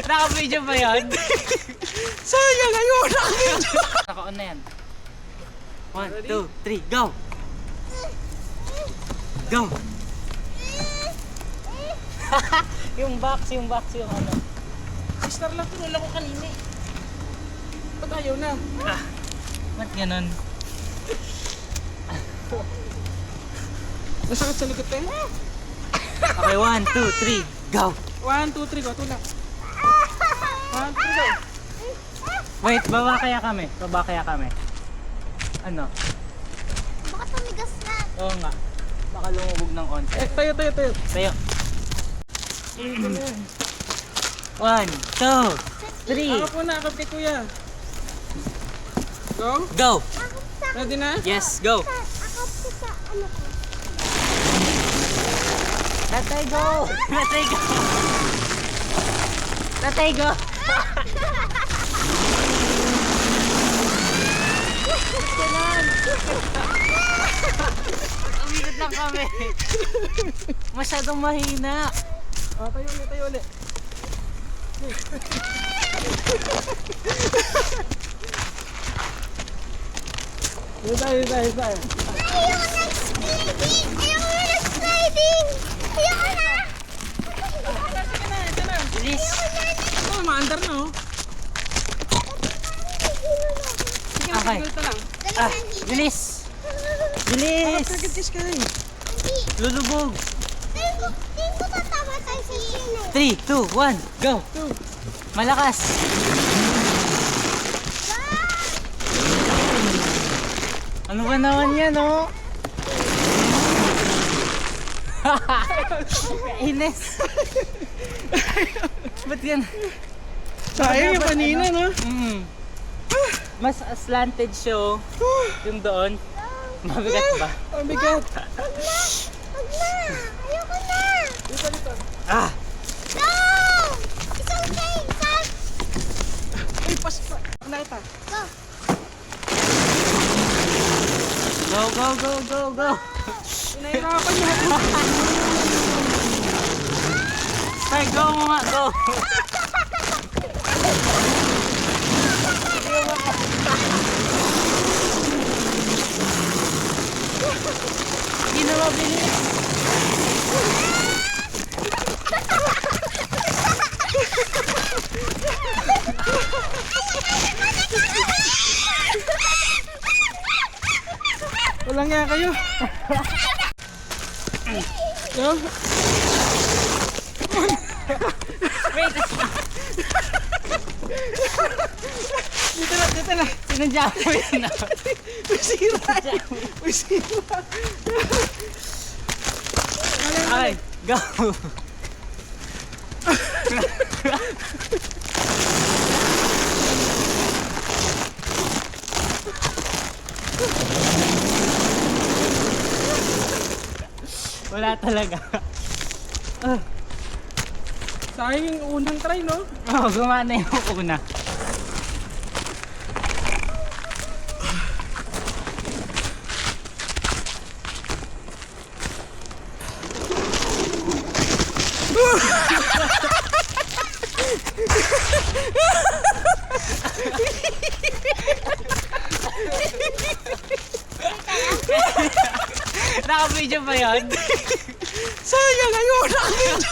Naka-video ba yan? Sayang, ayun, naka-video. Naka-on na yan. 1, 2, 3, go! Go! yung box, yung ano. Star lang, pinula ko kanina eh. Ba't ayaw na? Ba't ganun? Nasakit sa likod tayo. Okay, 1, 2, 3, go! 1, 2, 3, go. Tulak. 1, 2, go. Wait, baba kaya kami? Baba kaya kami? Ano? Baka tumigas na. Oo nga. Baka lumubog ng konti. Eh, tayo. Tayo. 1, 2, 3, Ako po na, akap kay kuya. Go. go! Ready na? Yes, go! Akap ko sa ano ko. Tatay, go! Tatay, go! Tatay, go! Umigot lang kami. Masyadong mahina. Tayo ulit. Tayo. Ayoko na sliding! Ayoko na sliding! Ayoko na! Bilis! Oh, maandar na oh. Sige, Okay. ganito lang. Ah, bilis! Bilis! Kiss ka rin. Hindi. Lulubog! Tingin ko tatawa tayo sa sino. 3, 2, 1, go! Malakas! Ano ba naman yan, oh? Ines! Ba't yan? Sayang yung kanina, no? Mas slanted siya, oh. Yung doon. Mabigat ba? Ang bigat. Wag na! Ayoko na! Dito. Ah! No! It's okay! Stop! Ay, pas pa. Nakita. Go! Go! Nahirapan mo ako. Tay, go mo nga, go! Hindi na mabilis! Walang nga kayo. Yo. Wait! Dito na. Sinadya mo yun, ah. May sira. Okay, go! Wala talaga. Sayang yung unang try, no? Oh, gumana yung una. Naka-video ba yan? Sayang, ayun, naka-video.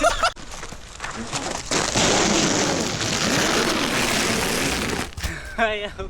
Ayaw.